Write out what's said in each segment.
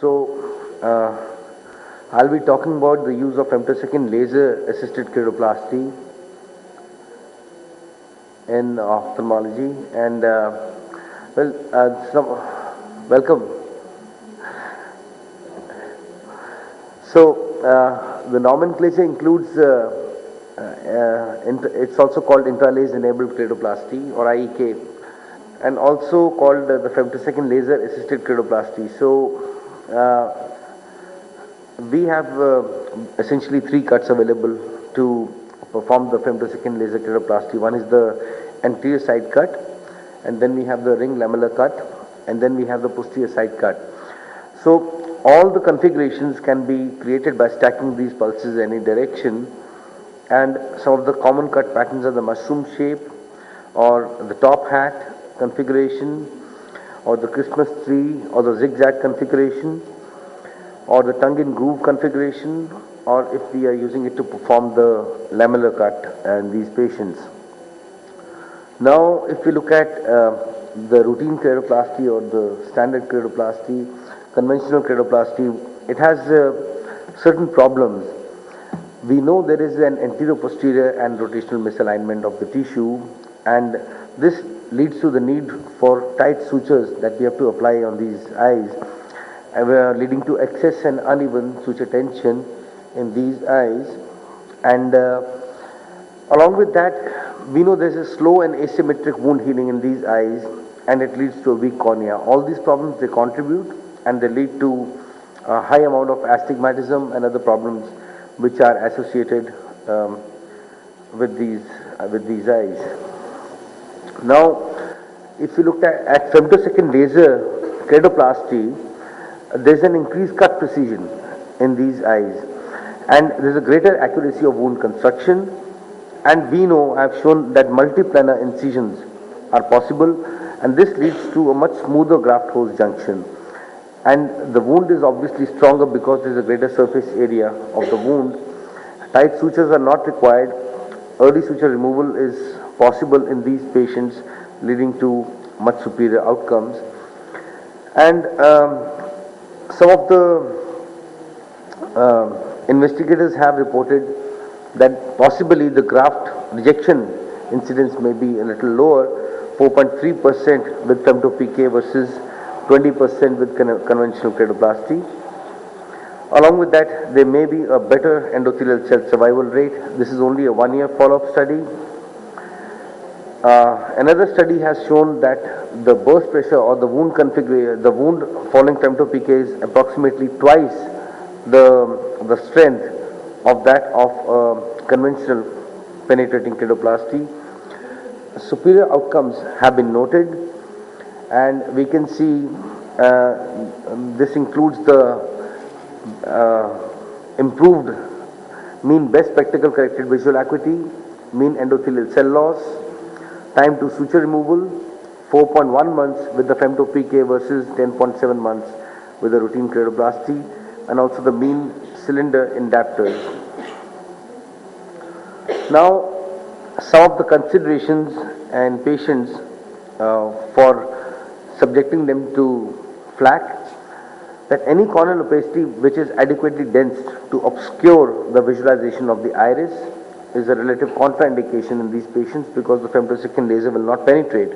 I'll be talking about the use of femtosecond laser-assisted keratoplasty in ophthalmology, and welcome. The nomenclature includes it's also called intralaser enabled keratoplasty or IEK, and also called the femtosecond laser assisted keratoplasty. We have essentially three cuts available to perform the femtosecond laser keratoplasty. One is the anterior side cut, and then we have the ring lamellar cut, and then we have the posterior side cut. So all the configurations can be created by stacking these pulses in any direction, and some of the common cut patterns are the mushroom shape, or the top hat configuration, or the Christmas tree, or the zigzag configuration, or the tongue in groove configuration, or if we are using it to perform the lamellar cut in these patients. Now, if we look at the routine keratoplasty or the standard keratoplasty, conventional keratoplasty, it has certain problems. We know there is an anterior-posterior and rotational misalignment of the tissue, and this leads to the need for tight sutures that we have to apply on these eyes, leading to excess and uneven suture tension in these eyes. And along with that, we know there is a slow and asymmetric wound healing in these eyes, and it leads to a weak cornea. All these problems, they contribute, and they lead to a high amount of astigmatism and other problems which are associated with these eyes. Now, if you look at femtosecond laser keratoplasty, there's an increased cut precision in these eyes, and there's a greater accuracy of wound construction, and we know, I've shown that multiplanar incisions are possible, and this leads to a much smoother graft host junction, and the wound is obviously stronger because there's a greater surface area of the wound. Tight sutures are not required. Early suture removal is possible in these patients, leading to much superior outcomes. And some of the investigators have reported that possibly the graft rejection incidence may be a little lower, 4.3% with femto-PK versus 20% with conventional keratoplasty. Along with that, there may be a better endothelial cell survival rate. This is only a 1-year follow-up study. Another study has shown that the burst pressure or the wound configuration, the wound following femto-PK is approximately twice the strength of that of conventional penetrating keratoplasty. Superior outcomes have been noted, and we can see this includes the improved mean best spectacle corrected visual acuity, mean endothelial cell loss, time to suture removal, 4.1 months with the femto-PK versus 10.7 months with the routine keratoplasty, and also the mean cylinder in diopters. Now, some of the considerations and patients for subjecting them to FLAC, that any corneal opacity which is adequately dense to obscure the visualization of the iris is a relative contraindication in these patients because the femtosecond laser will not penetrate.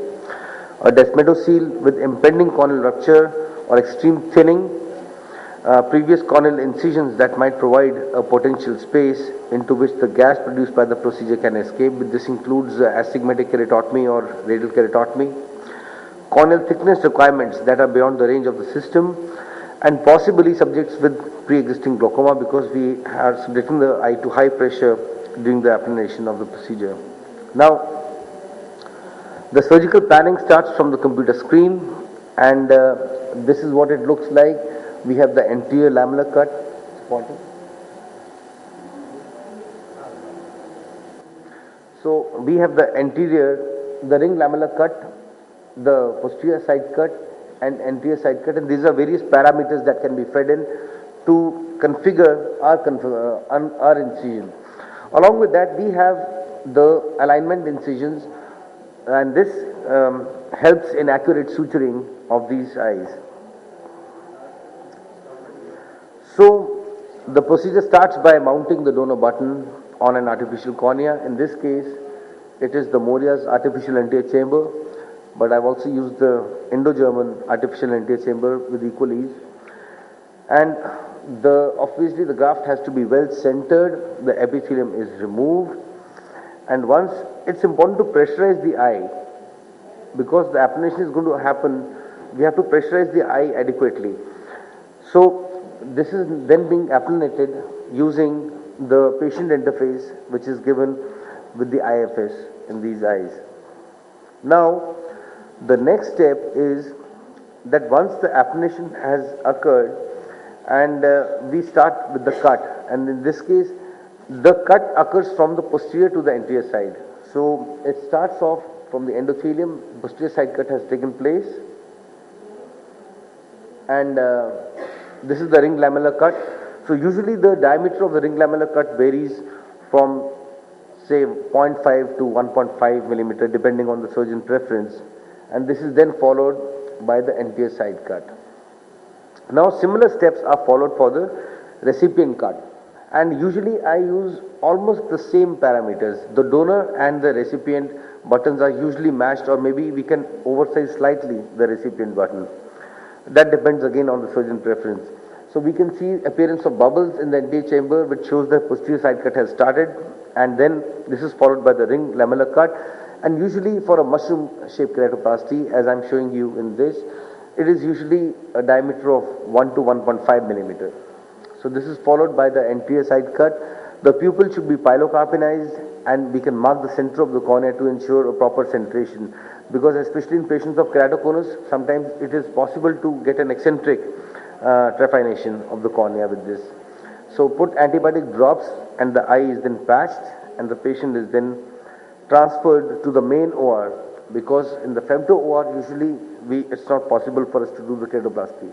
A desmetocele with impending corneal rupture or extreme thinning, previous corneal incisions that might provide a potential space into which the gas produced by the procedure can escape. This includes astigmatic keratotomy or radial keratotomy, corneal thickness requirements that are beyond the range of the system, and possibly subjects with pre-existing glaucoma because we are subjecting the eye to high pressure during the application of the procedure. Now, the surgical planning starts from the computer screen, and this is what it looks like. We have the anterior lamellar cut. So we have the ring lamellar cut, the posterior side cut, and anterior side cut, and these are various parameters that can be fed in to configure our incision. Along with that, we have the alignment incisions, and this helps in accurate suturing of these eyes. So the procedure starts by mounting the donor button on an artificial cornea. In this case, it is the Moria's artificial anterior chamber, but I've also used the Indo-German artificial anterior chamber with equal ease. And obviously the graft has to be well centered, the epithelium is removed, and once it's important to pressurize the eye because the applanation is going to happen, we have to pressurize the eye adequately. So this is then being applanated using the patient interface which is given with the IFS in these eyes. Now the next step is that once the applanation has occurred, and we start with the cut, and in this case the cut occurs from the posterior to the anterior side. So it starts off from the endothelium, posterior side cut has taken place, and this is the ring lamellar cut. So usually the diameter of the ring lamellar cut varies from say 0.5 to 1.5 millimeter depending on the surgeon preference, and this is then followed by the anterior side cut. Now similar steps are followed for the recipient cut, and usually I use almost the same parameters. The donor and the recipient buttons are usually matched, or maybe we can oversize slightly the recipient button. That depends again on the surgeon preference. So we can see appearance of bubbles in the anterior chamber which shows the posterior side cut has started, and then this is followed by the ring lamellar cut, and usually for a mushroom shaped keratoplasty, as I'm showing you in this, it is usually a diameter of 1 to 1.5 millimeter. So this is followed by the anterior side cut. The pupil should be pilocarpinized, and we can mark the center of the cornea to ensure a proper centration, because especially in patients of keratoconus, sometimes it is possible to get an eccentric trephination of the cornea with this. So put antibiotic drops, and the eye is then patched, and the patient is then transferred to the main OR, because in the femto OR usually it's not possible for us to do the keratoplasty.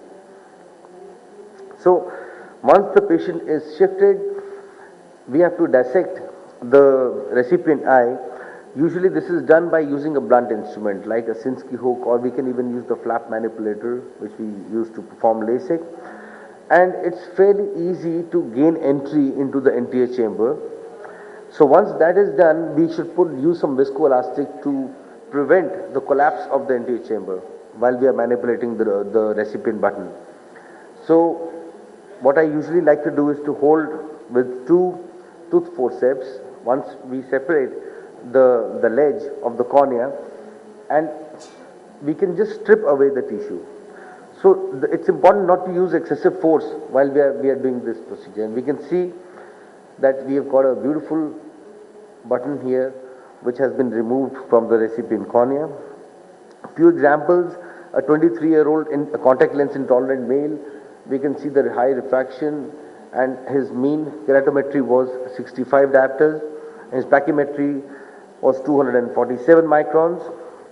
So once the patient is shifted, we have to dissect the recipient eye. Usually this is done by using a blunt instrument like a Sinskey hook, or we can even use the flap manipulator which we use to perform LASIK. And it's fairly easy to gain entry into the anterior chamber. So once that is done, we should use some viscoelastic to prevent the collapse of the anterior chamber while we are manipulating the recipient button. So what I usually like to do is to hold with two tooth forceps once we separate the ledge of the cornea, and we can just strip away the tissue. So it's important not to use excessive force while we are doing this procedure. And we can see that we have got a beautiful button here which has been removed from the recipient cornea. A few examples: a 23-year-old a contact lens intolerant male, we can see the high refraction, and his mean keratometry was 65 diopters, and his pachymetry was 247 microns,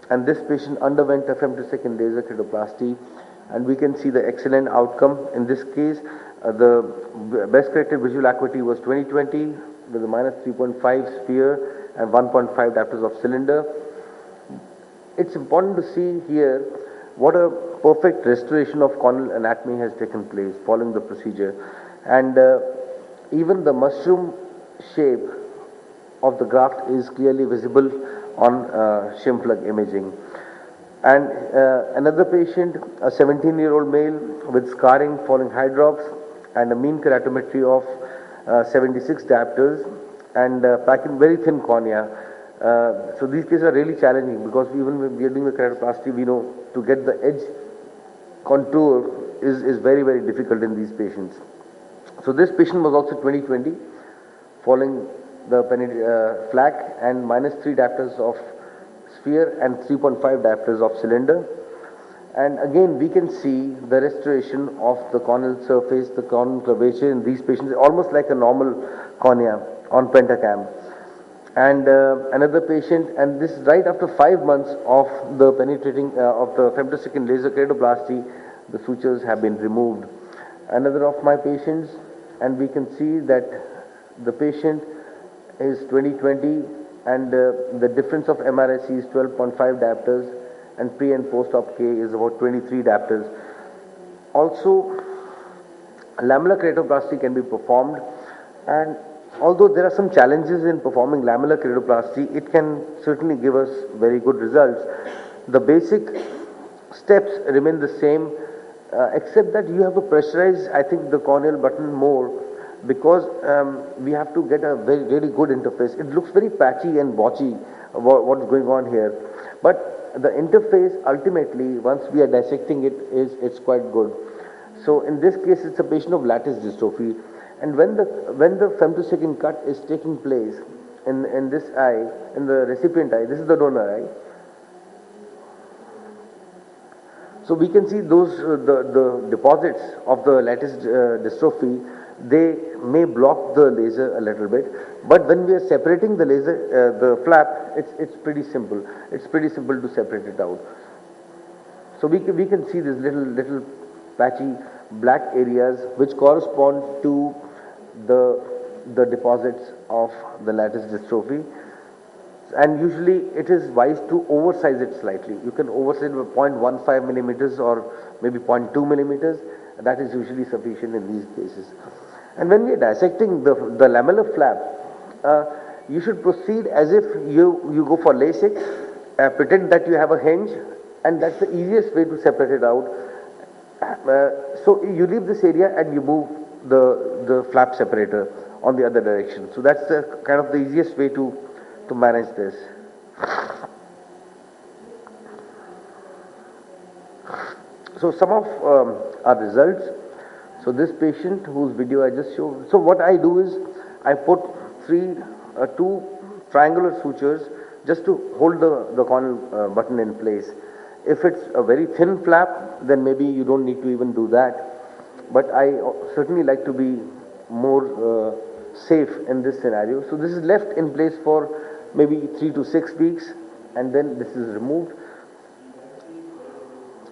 and this patient underwent a femtosecond laser keratoplasty, and we can see the excellent outcome. In this case, the best corrected visual acuity was 20/20 with a minus 3.5 sphere and 1.5 diopters of cylinder. It's important to see here what a perfect restoration of corneal anatomy has taken place following the procedure, and even the mushroom shape of the graft is clearly visible on shim plug imaging. And another patient, a 17-year-old male with scarring following high drops and a mean keratometry of 76 diopters, and packing very thin cornea. So these cases are really challenging, because even when we are doing the keratoplasty, we know to get the edge contour is very, very difficult in these patients. So this patient was also 20/20 following the flak, and minus 3 diopters of sphere and 3.5 diopters of cylinder. And again we can see the restoration of the corneal surface, the corneal curvature in these patients, almost like a normal cornea on pentacam. And another patient, and this is right after 5 months of the penetrating of the femtosecond laser keratoplasty, the sutures have been removed. Another of my patients, and we can see that the patient is 20/20, and the difference of MRSC is 12.5 diopters, and pre and post op K is about 23 diopters. Also, lamellar keratoplasty can be performed, and although there are some challenges in performing lamellar keratoplasty, it can certainly give us very good results. The basic steps remain the same, except that you have to pressurize, I think, the corneal button more, because we have to get a very really good interface. It looks very patchy and botchy, what's going on here, but the interface ultimately, once we are dissecting it, it's quite good. So in this case, it's a patient of lattice dystrophy, and when the femtosecond cut is taking place in this eye, in the recipient eye, this is the donor eye. So we can see those the deposits of the lattice dystrophy. They may block the laser a little bit, but when we are separating the laser, the flap, it's pretty simple. It's pretty simple to separate it out. So we can see these little patchy black areas which correspond to the deposits of the lattice dystrophy, and usually it is wise to oversize it slightly. You can oversize it by 0.15 millimeters or maybe 0.2 millimeters. That is usually sufficient in these cases. And when we are dissecting the lamellar flap, you should proceed as if you go for LASIK, pretend that you have a hinge, and that's the easiest way to separate it out. So you leave this area and you move the flap separator on the other direction. So that's the kind of the easiest way to manage this. So some of our results. So this patient whose video I just showed. So what I do is I put two triangular sutures just to hold the corneal button in place. If it's a very thin flap, then maybe you don't need to even do that. But I certainly like to be more safe in this scenario. So this is left in place for maybe 3 to 6 weeks, and then this is removed.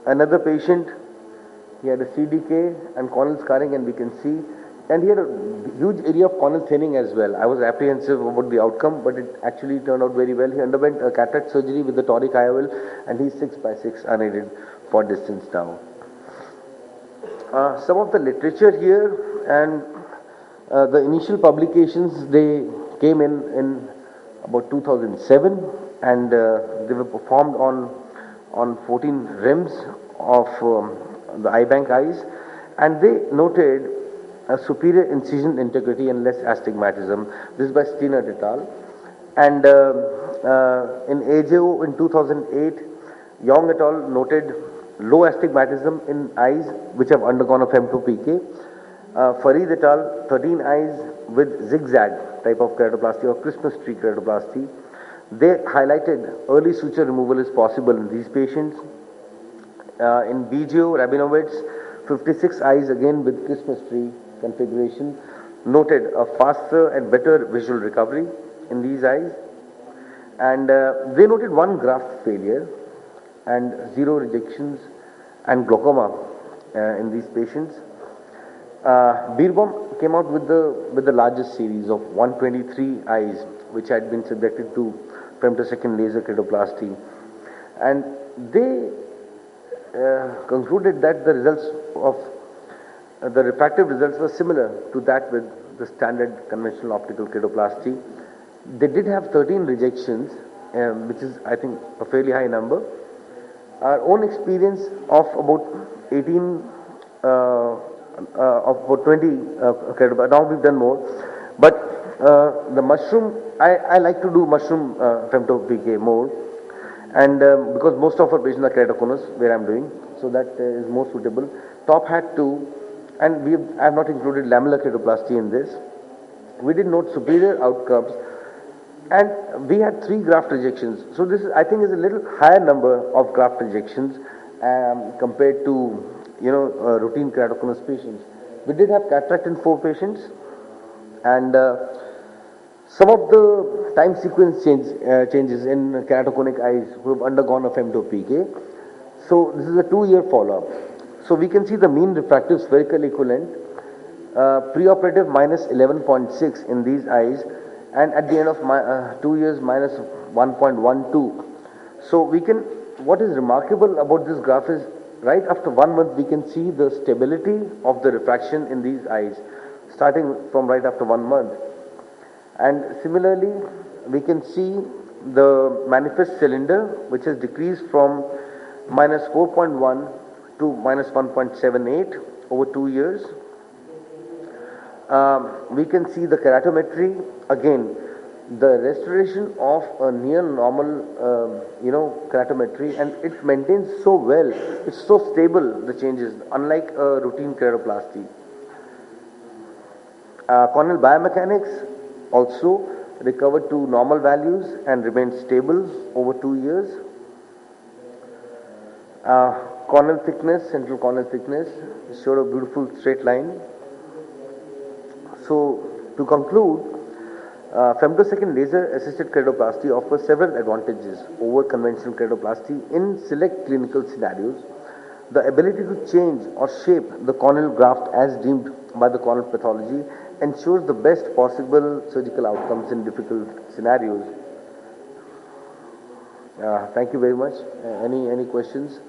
Another patient, he had a CDK and corneal scarring, and we can see, and he had a huge area of corneal thinning as well. I was apprehensive about the outcome, but it actually turned out very well. He underwent a cataract surgery with the toric IOL, and he's 6/6 unaided for distance now. Some of the literature here and the initial publications, they came in about 2007, and they were performed on 14 rims of the eye bank eyes, and they noted a superior incision integrity and less astigmatism. This is by Steiner et al. And in AJO in 2008, Young et al. Noted low astigmatism in eyes which have undergone a femto-PK. Farid et al., 13 eyes with zigzag type of keratoplasty or Christmas tree keratoplasty. They highlighted early suture removal is possible in these patients. In BGO, Rabinowitz, 56 eyes again with Christmas tree configuration, noted a faster and better visual recovery in these eyes. And they noted one graft failure and 0 rejections and glaucoma in these patients. Beerbaum came out with the largest series of 123 eyes which had been subjected to femtosecond laser keratoplasty, and they concluded that the results of the refractive results were similar to that with the standard conventional optical keratoplasty. They did have 13 rejections, which is, I think, a fairly high number. Our own experience of about 18 of about 20 now we've done more, but the mushroom, I like to do mushroom femto PK more, and because most of our patients are keratoconus where I'm doing, so that is more suitable. Top hat too, and I have not included lamellar keratoplasty in this. We did note superior outcomes, and we had 3 graft rejections. So this is, I think, is a little higher number of graft rejections compared to routine keratoconus patients. We did have cataract in 4 patients, and some of the time sequence changes in keratoconic eyes who have undergone a femto-PK. So this is a 2-year follow-up. So we can see the mean refractive spherical equivalent, preoperative minus 11.6 in these eyes, and at the end of 2 years minus 1.12. So we can, what is remarkable about this graph is right after 1 month, we can see the stability of the refraction in these eyes, starting from right after 1 month. And similarly, we can see the manifest cylinder, which has decreased from minus 4.1 to minus 1.78 over 2 years. We can see the keratometry again, the restoration of a near normal, keratometry, and it maintains so well. It's so stable, the changes, unlike a routine keratoplasty. Corneal biomechanics also recovered to normal values and remained stable over 2 years. Corneal thickness, central corneal thickness, showed a beautiful straight line. So, to conclude, femtosecond laser assisted keratoplasty offers several advantages over conventional keratoplasty in select clinical scenarios. The ability to change or shape the corneal graft as deemed by the corneal pathology ensures the best possible surgical outcomes in difficult scenarios. Thank you very much. Any questions?